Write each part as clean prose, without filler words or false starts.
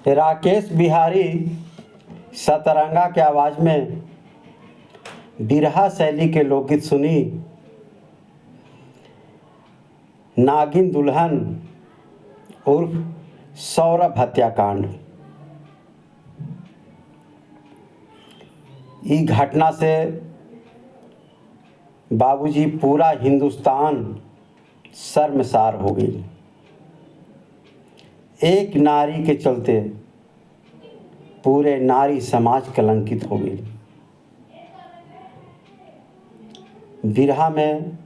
राकेश बिहारी सतरंगा के आवाज़ में बिरहा शैली के लोकगीत सुनी। नागिन दुल्हन उर्फ सौरभ हत्याकांड। ई घटना से बाबूजी पूरा हिंदुस्तान शर्मसार हो गई। एक नारी के चलते पूरे नारी समाज कलंकित हो गई। बिरहा में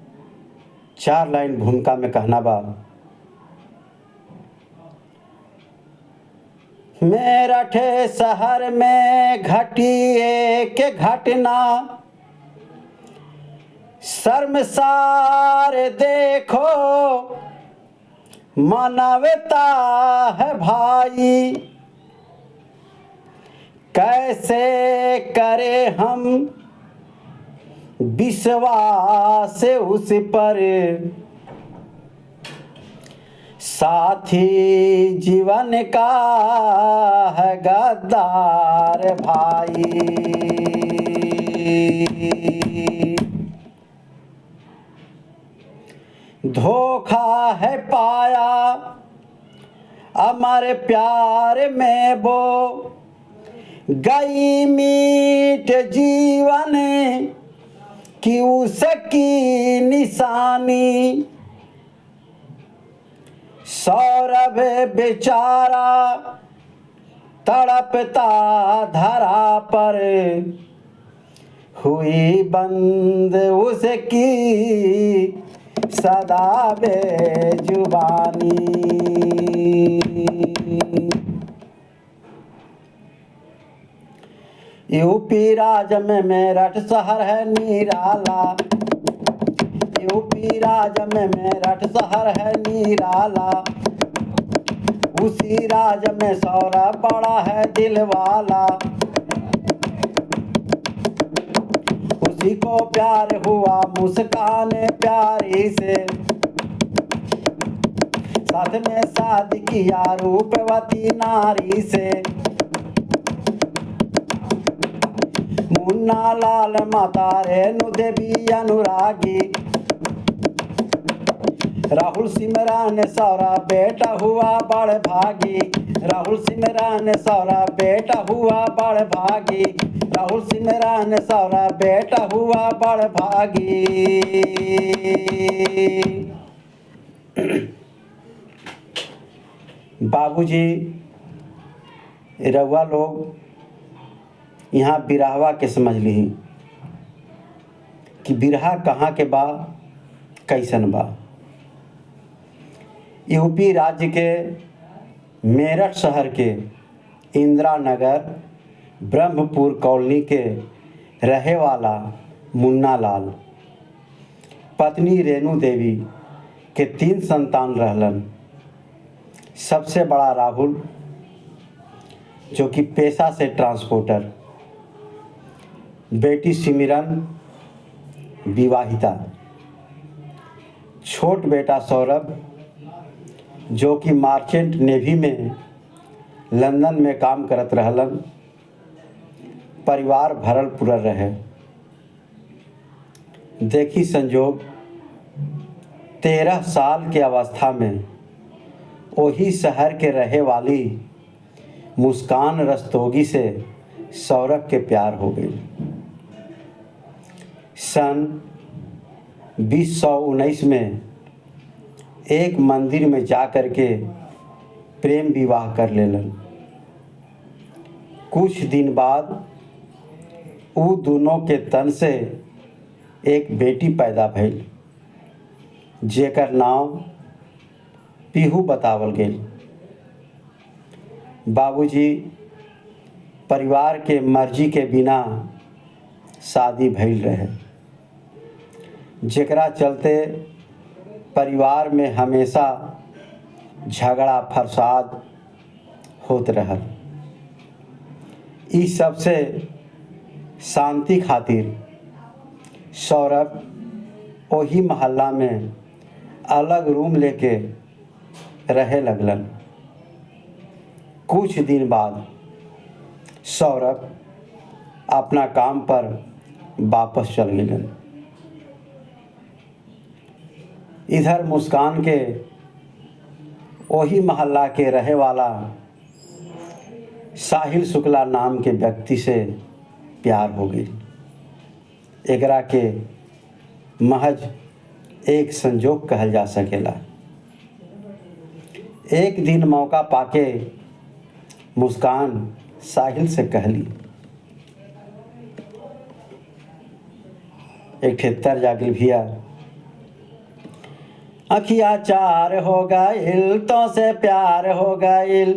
4 लाइन भूमिका में कहना बा। मेरठ शहर में घटी एक घटना, शर्मसार देखो मानवता है भाई। कैसे करे हम विश्वास उस पर, साथी जीवन का है गद्दार भाई। धोखा है पाया अमर प्यार में वो, गई मीट जीवन की उसकी निशानी। सौरभ बेचारा तड़पता धरा पर, हुई बंद उसकी सदा बेजुबानी। यूपी राज्य में मेरठ शहर है निराला। यूपी राज्य में मेरठ शहर है निराला। उसी राज्य में सौरभ बड़ा है दिलवाला। उसी को प्यार हुआ मुस्कान प्यारी से, साथ में शादी किया रूपवती नारी से। मुन्ना लाल माता रेणु देवी अनुरागी। राहुल सिमरन सौरभ बेटा हुआ बड़ भागी। राहुल सिमरन सौरभ बेटा हुआ बड़ भागी। राहुल सिमरन सौरभ बेटा हुआ बड़ भागी। बाबूजी रउआ लोग यहाँ बिरहवा के समझ ली कि बिरहा कहाँ के बा, कैसन बा। यूपी राज्य के मेरठ शहर के इंदिरा नगर ब्रह्मपुर कॉलोनी के रहे वाला मुन्ना लाल पत्नी रेणु देवी के 3 संतान रहलन। सबसे बड़ा राहुल, जो कि पेशा से ट्रांसपोर्टर। बेटी सिमरन विवाहिता। छोट बेटा सौरभ, जो कि मार्चेंट नेवी में लंदन में काम करत रहलन। परिवार भरल पुरल रहे। देखी संजोग 13 साल के अवस्था में वही शहर के रहे वाली मुस्कान रस्तोगी से सौरभ के प्यार हो गई। सन 2019 में एक मंदिर में जा कर के प्रेम विवाह कर लेलन। कुछ दिन बाद वो दोनों के तन से एक बेटी पैदा भइल, जेकर नाम पीहू बतावल गेल। बाबूजी परिवार के मर्जी के बिना शादी भइल रहे, जेकरा चलते परिवार में हमेशा झगड़ा फसाद होत रहल। इस सब से शांति खातिर सौरभ वही मोहल्ला में अलग रूम लेके रहे लगलन। कुछ दिन बाद सौरभ अपना काम पर वापस चल गए। इधर मुस्कान के वही मोहल्ला के रहे वाला साहिल शुक्ला नाम के व्यक्ति से प्यार हो गई। एकरा के महज एक संजोग कहल जा सकेला। एक दिन मौका पाके मुस्कान साहिल से कहली, एक ठेतर जागिल भैया, अखिया चार हो गईल तो से प्यार हो गईल,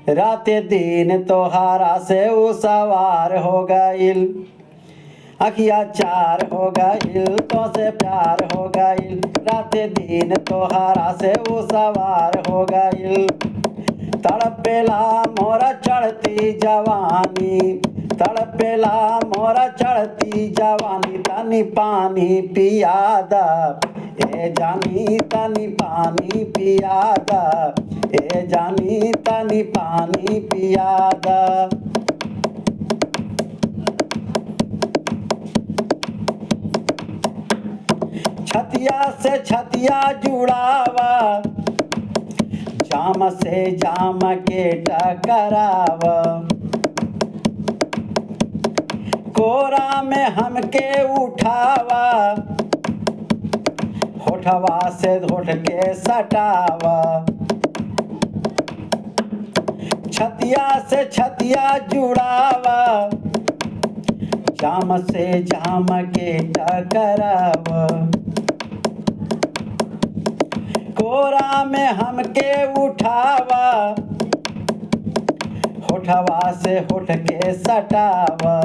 राते दिन तोहारा से उ सवार हो गईल। अखिया चार हो गईल तो से प्यार हो गईल, राते दिन तोहारा से उ सवार हो गईल। तड़पेला मोरा चढ़ती जवानी, तड़पेला मोरा चढ़ती जवानी, तनी पानी पियादा ए जानी, तनी पानी पियादा ए जानी, तनी पानी पियादा। छतिया से छतिया जुड़ावा, जाम से जाम के टकरावा, कोरा में हमके उठावा, होठवा से होठ के सटावा। छतिया से छतिया जुड़ावा, जाम से जाम के टकरावा, कोरा में हमके उठावा, होठवा से होठ के सटावा।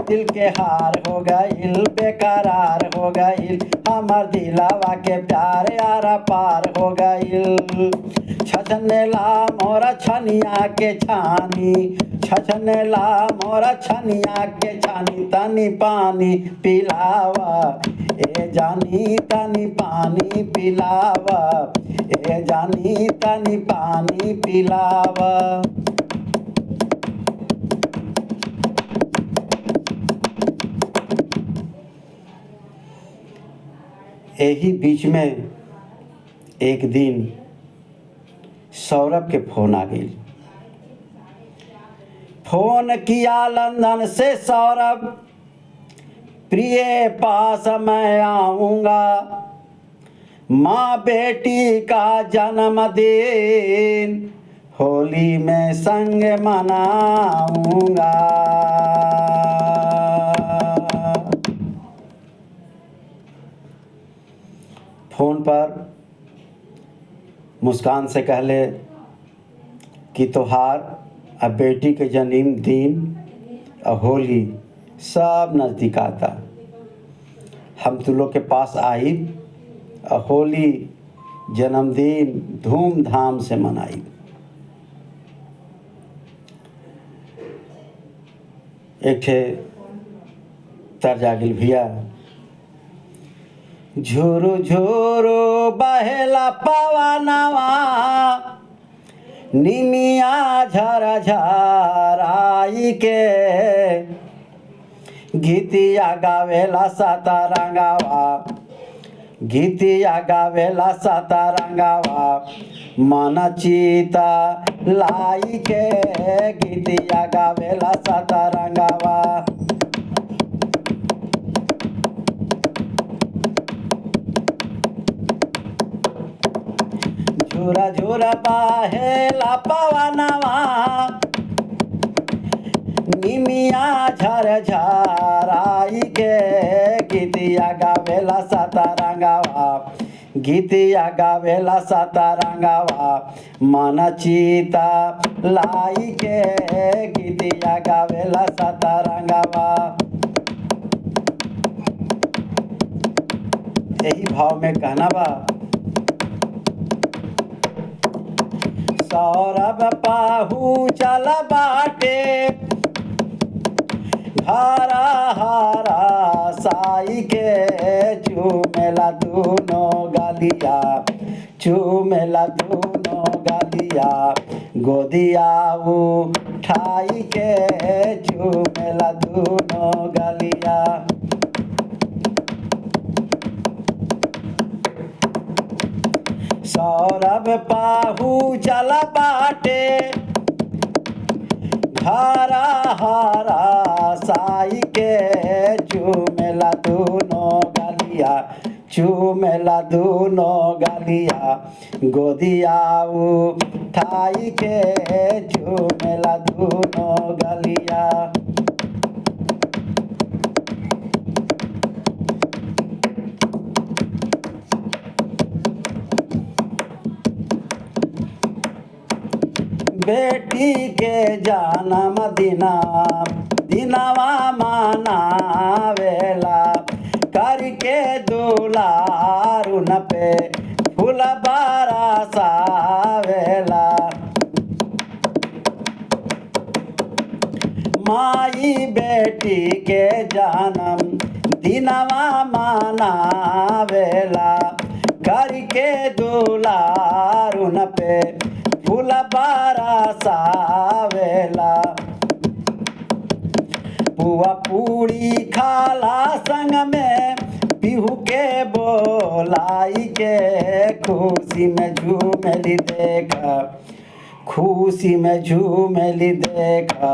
दिल के हार हो गईल, बेकरार हो गईल, हमर दिलावा के प्यार यारा पार हो गईल। छछनेला मोरा छनिया के छानी, छछनेला मोरा छनिया के छानी, तनी पानी पिलावा ए जानी, तनी पानी पिलावा ए जानी, तनी पानी पिलावा। यही बीच में एक दिन सौरभ के फोन आ गई। फोन किया लंदन से सौरभ, प्रिय पास मैं आऊँगा, माँ बेटी का जन्मदिन होली में संग मनाऊँगा। फोन पर मुस्कान से कहले कि तोहार अब बेटी के जन्मदिन और होली सब नज़दीक आता, हम तू लोग के पास आई और होली जन्मदिन धूमधाम से मनाई। एक ठे तर जागिल भैया, झोरो झोरो बहेला पवनवा, निमिया झरा झराई के, गीतिया गावेला सतरंगवा, गीतिया गावेला सतरंगवा, मन चिता लाई के, गीतिया गावेला सतरंगवा। झूरा झूरा बहेला पवनवा, निमिया झर झराई के, गीतिया गावेला सतरंगवा, गीतिया गावेला सतरंगवा, मन चिता लाई के, गीतिया गावेला सतरंगवा। यही भाव में कहना बा, सौरभ पाहू चल बाटे, हरा हरा साई के, चूमेला दूनो गालिया, चूमेला दूनो गालिया। गलिया गोदिया उठाई के चूमेला दूनो गलिया। सौरभ पाहू चला बाटे हरा हरा साई के चूमेला दूनो गलिया चूमेला दूनो गलिया गोदिया उठाई के चूमेला दूनो गलिया। बेटी के जन्म दिनवा मनावेला करके दुलारुन पे फूल बरसावेला। माई बेटी के जन्म दिनवा मनावेला करके दुलारुन पे फूल बरसावेला। पुआ पूरी खाला संग में पीहू के बोलाई के खुशी में झूमेली देखा खुशी में झूमेली देखा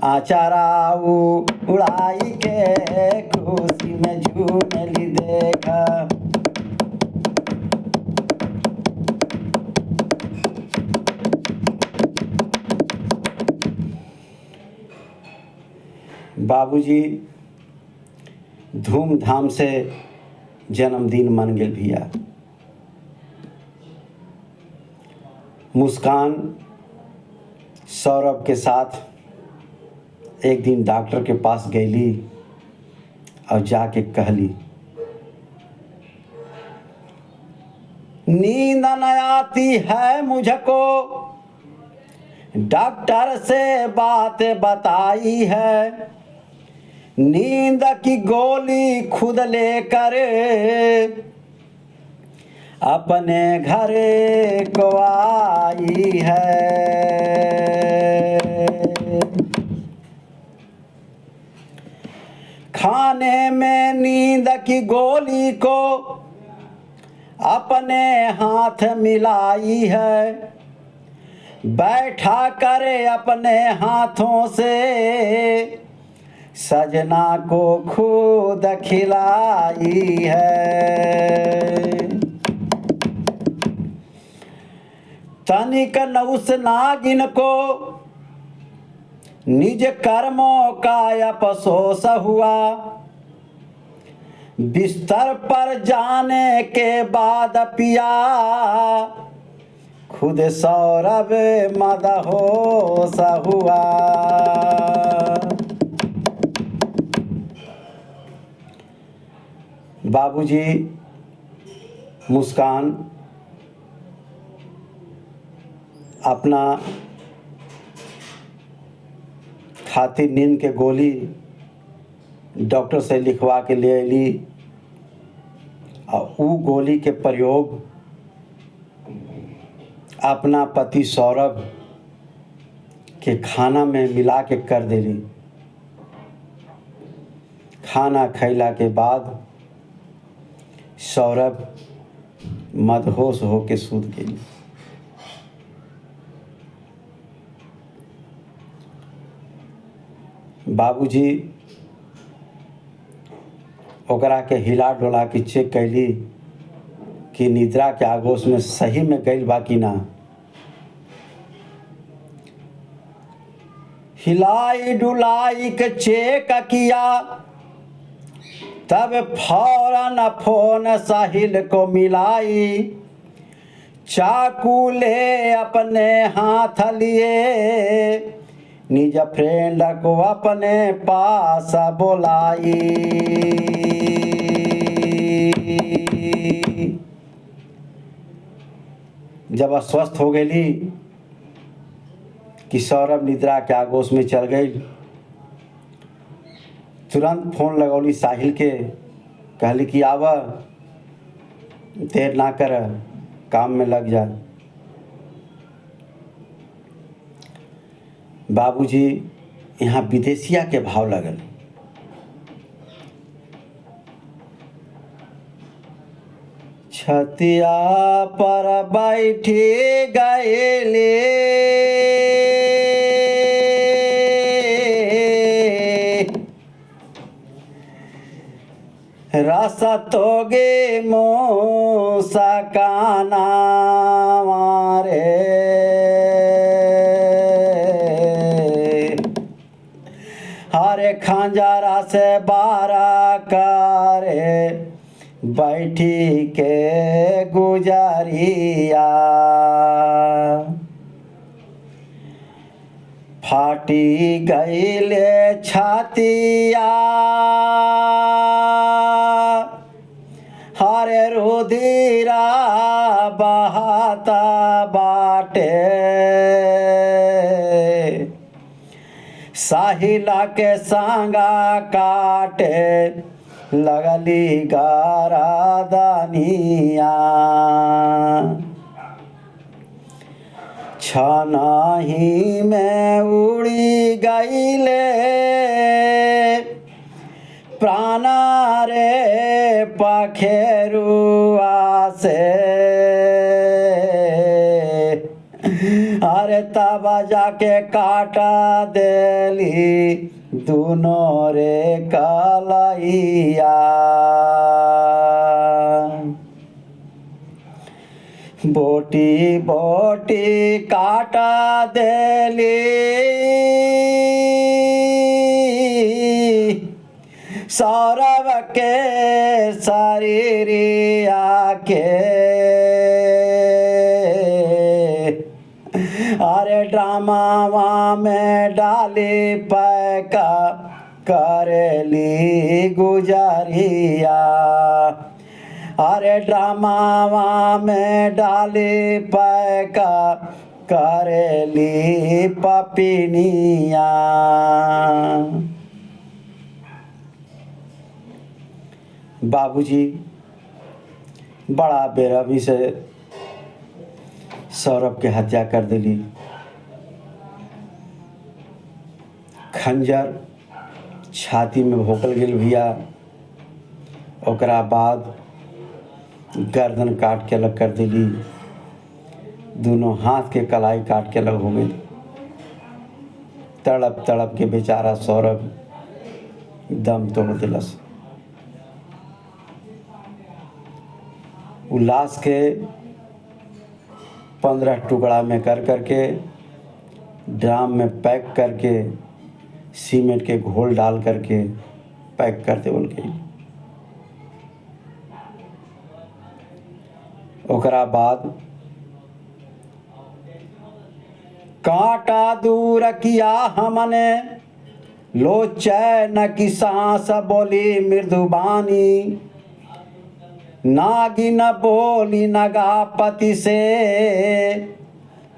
आचारा उड़ाई के खुशी में झूमेली देखा। बाबूजी धूमधाम से जन्मदिन मन गेल भैया। मुस्कान सौरभ के साथ एक दिन डॉक्टर के पास गईली और जाके कहली नींद न आती है मुझको डॉक्टर से बात बताई है नींद की गोली खुद लेकर अपने घर को आई है। खाने में नींद की गोली को अपने हाथ मिलाई है बैठा करे अपने हाथों से सजना को खुद खिलाई है। तनिक न उस नागिन को निज कर्मों का अफसोस हुआ बिस्तर पर जाने के बाद पिया खुद सौरभ मदहोश हुआ। बाबूजी मुस्कान अपना खातिर नींद के गोली डॉक्टर से लिखवा के ले ली और वो गोली के प्रयोग अपना पति सौरभ के खाना में मिला के कर देली। खाना खैला के बाद सौरभ मदहोश होके सूत गई। बाबूजी ओकरा के हिला डोला के चेक कैली कि निद्रा के आगोश में सही में गई बा कि ना। हिलाई डुलाई के चेक किया तब फौरन फोन साहिल को मिलाई चाकू ले अपने हाथ लिए निज फ्रेंड को अपने पास बुलाई। जब अस्वस्थ हो गई कि सौरभ निद्रा के आगोश में चल गई तुरंत फोन लगौली साहिल के कहली कि आव देर ना कर काम में लग जा। बाबूजी यहाँ विदेशिया के भाव लगल। छतिया पर बैठी गईले रस तोगे मोसकाना मारे हरे खंजरा से बारा करे बैठी के गुजरिया फाटी गईले छातिया हरे रुधिरा बहाता बाटे साहिला के सांगा काटे लगली गारादानिया छनाही में उड़ी गईले प्राणा रे पखेरुआ से अरे तब जाके काटा देली दोनों रे कलैया बोटी बोटी काटा देली सौरभ के शरीरिया के अरे ड्रामा में डाली पैका करेली गुजरिया अरे ड्रामा में डाली पैका करेली पपिनिया। बाबूजी बड़ा बेरहमी से सौरभ के हत्या कर दिली। खंजर छाती में भोकल गेल भैया। ओकरा बाद गर्दन काट के अलग कर दिली। दोनों हाथ के कलाई काट के अलग हो गई। तड़प तड़प के बेचारा सौरभ दम तोड़ दिलस। लाश के 15 टुकड़ा में कर करके ड्राम में पैक करके सीमेंट के घोल डाल करके पैक करते बोल के ओकरा बाद कांटा दूर किया हमने लो चैन की सांस बोली मृदुबानी नागिन बोली नगापति से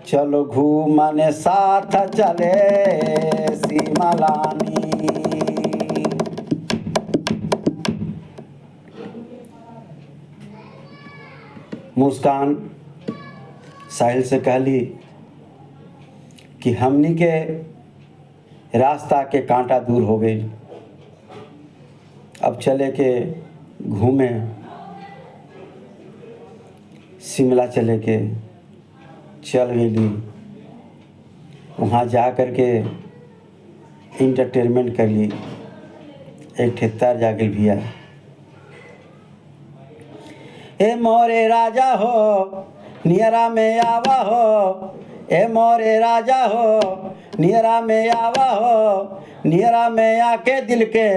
चलो घूमने साथ चले सिमलानी। मुस्कान साहिल से कहली कि हमनी के रास्ता के कांटा दूर हो गई, अब चले के घूमे शिमला चले के। चल गई वहाँ जा कर के इंटरटेनमेंट कर ली। एक ठेतर जा गई भैया। ए मोरे राजा हो नियरा में आवा हो, ए मोरे राजा हो नियरा में आवा हो, नियरा में आके दिल के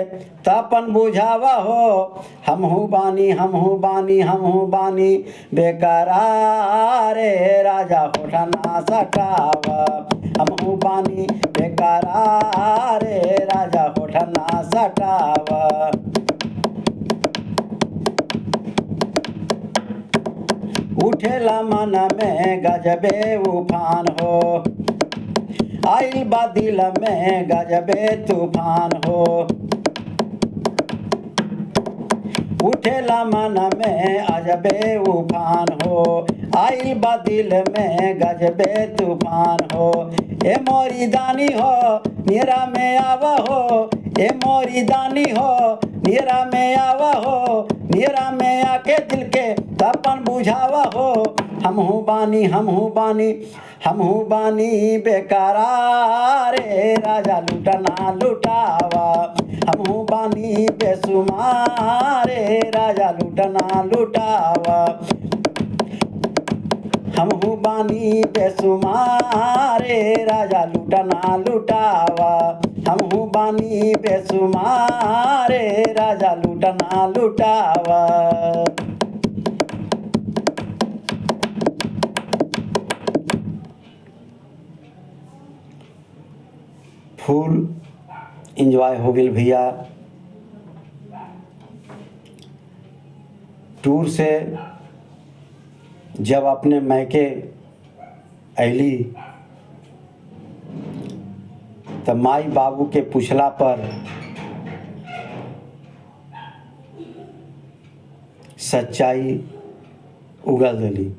तापन बुझावा हो। हमहू बानी हमहू बानी हमहू बानी बेकरार राजा होठा ना सटावा। हमहू बानी बेकरार राजा होठा ना सटावा। उठेला मन में गजबे उफान हो, आइल बा दिल में गजबे तूफान हो। उठेला मन में अजबे उफान हो, आई बदिल में गजबे तूफान हो। ए मोरी दानी हो निरा में आवा हो, ए मोरी दानी हो निरा में आवा हो, निरा में आके दिल के तपन बुझावा हो। हमहू बानी हमहू बानी हमहू बानी बेकरार, राजा लुटना लुटावा। हमहू बानी बेसुमार, राजा लुटना लुटावा। हमहू बानी बेसुमार, राजा लुटना लुटावा। हमहू बानी बेसुमार, राजा लुटना लुटावा। फुल इंजॉय हो गई भैया। टूर से जब अपने मैके अली तब माई बाबू के पूछला पर सच्चाई उगल दिली।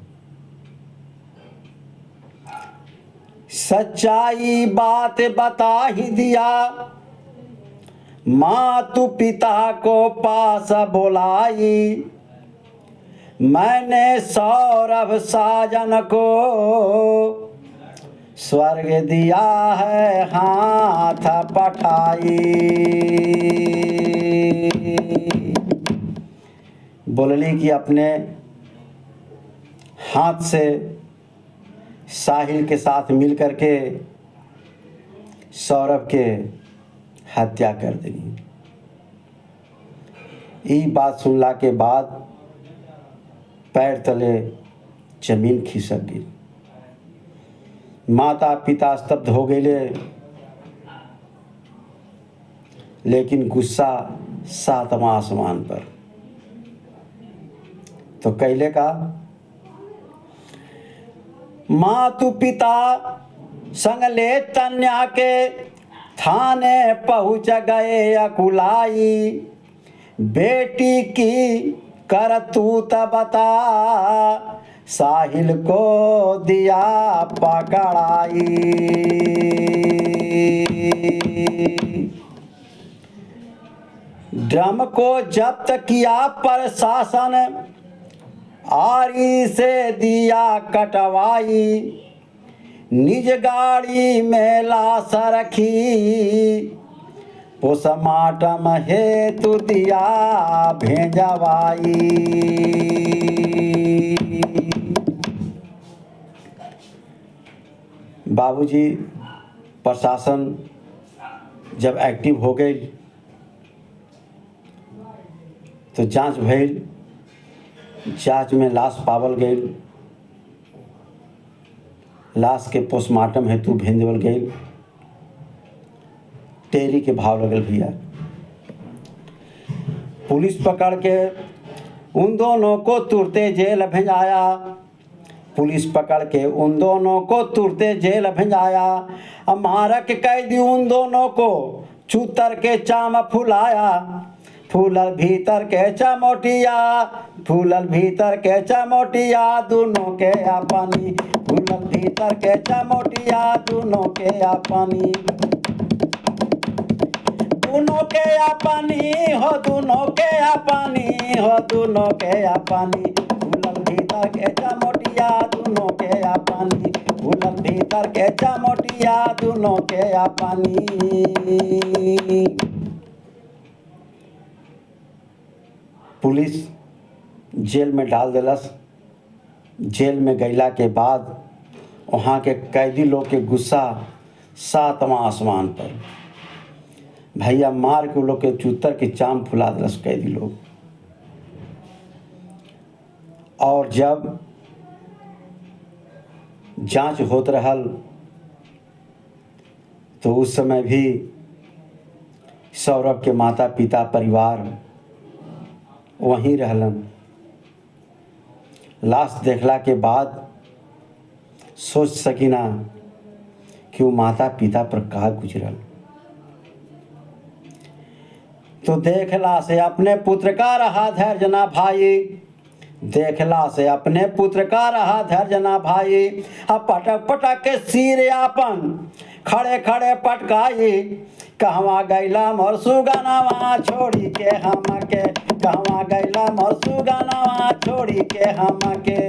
सच्चाई बात बता ही दिया, मातु पिता को पास बुलाई। मैंने सौरभ साजन को स्वर्ग दिया है हाथ पठाई। बोलली कि अपने हाथ से साहिल के साथ मिल करके सौरभ के हत्या कर दी। ये बात सुनला के बाद पैर तले जमीन खिसक गई। माता पिता स्तब्ध हो गए, लेकिन गुस्सा सातवां आसमान पर। तो कैले का मातु पिता संग ले तन्या के थाने पहुंच गए अकुलाई। बेटी की करतूत बता साहिल को दिया पकड़ाई। ड्रम को जब्त किया प्रशासन, आरी से दिया कटवाई। निज गाड़ी में लाश रखी, पोस्टमार्टम हेतु दिया भेजवाई। बाबूजी प्रशासन जब एक्टिव हो गई तो जांच भइल। जांच में लाश पावल गई। लाश के पोस्टमार्टम हेतु भेज देवल गई। टेरी के भाव लगल भैया। पुलिस पकड़ के उन दोनों को तुरते जेल भेजाया। पुलिस पकड़ के उन दोनों को तुरते जेल भेजाया। मारक कैदी उन दोनों को चूतर के चाम फुलाया। फूलल भीतर के चमोटिया, फूलल भीतर के चमोटिया, दोनों के अपनी। फूलल भीतर के चमोटिया, दोनों के अपनी। दोनों के अपनी हो, दोनों के अपनी हो, दोनों के अपनी। फूलल भीतर के चमोटिया, दोनों के अपनी। फूलल भीतर के चमोटिया, दोनों के अपनी। पुलिस जेल में डाल दिलस। जेल में गईला के बाद वहाँ के कैदी लोग के गुस्सा सातवां आसमान पर। भैया मार के लोग के चूतर की चाम फुला दिलस कैदी लोग। और जब जांच होत रहल तो उस समय भी सौरभ के माता पिता परिवार वहीं रहलन। लाश देखला के बाद सोच सकिना कि वो माता पिता पर का गुजरल। तो देखला से अपने पुत्र का रहा धैर्य ना भाई, देखला से अपने पुत्र का रहा धैर्य ना भाई। अब पटक पटक के सिर आपन खड़े खड़े पटकाई, कहवा गैला मोर सुगनवा छोड़ी के हमके, कहवा गैला मोर सुगनवा छोड़ी के हमके,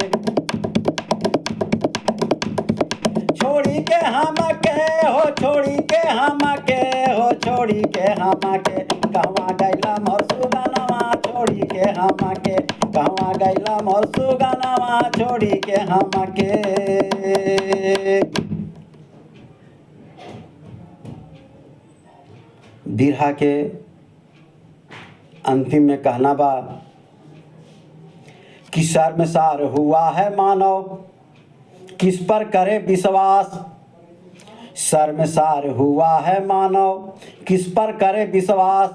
छोड़ी के हमके हो, छोड़ी के हमके हो, छोड़ी के हमके, कहवा गैला मोर सुगनवा छोड़ी के हमके, कहवा गैला मोर सुगनवा छोड़ी के हमके। बिरहा के अंतिम में कहना बा कि शर्मसार हुआ है मानव किस पर करे विश्वास, शर्मसार हुआ है मानव किस पर करे विश्वास।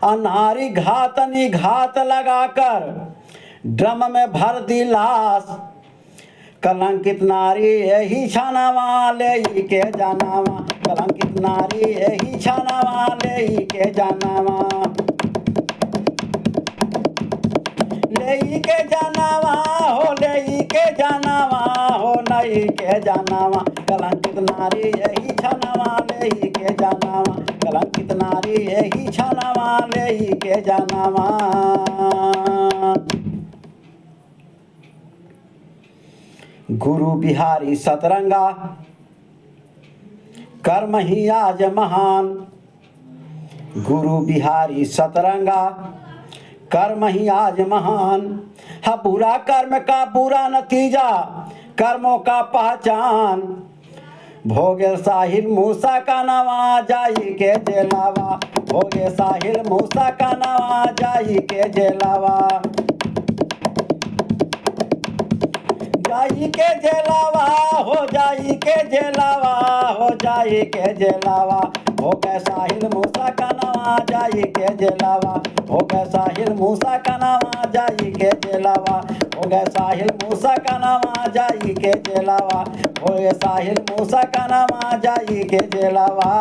अनारी घात निघात लगाकर ड्रम में भर दी लाश, कलंकित नारी यही छानावा ले के जानावा, कलंकित नारी यही छानावा ले के जानावा, ले के जानावा हो, ले के जानावा हो, नहीं के जानावा, कलंकित नारी यही छानावा ले के जानावा, कलंकित नारी यही छानावा ले के जानावा। गुरु बिहारी सतरंगा कर्म ही आज महान, गुरु बिहारी सतरंगा कर्म ही आज महान। है बुरा कर्म का बुरा नतीजा कर्मों का पहचान, भोगे साहिल मूसा का नवा जाई के जेलावा, भोगे साहिल मूसा का नवा जाई के जेलावा, जाई के जेलावा हो, जाई के जेलावा हो, जाई के जेलावा, हो गए साहिल मूसा का नवा जाई के जेलावा, हो गए साहिल मूसा का नवा जाई के जेलावा, हो गए साहिल मूसा का नवा जाई के जेलावा, हो गए साहिल मूसा का नवा जाई के जेलावा।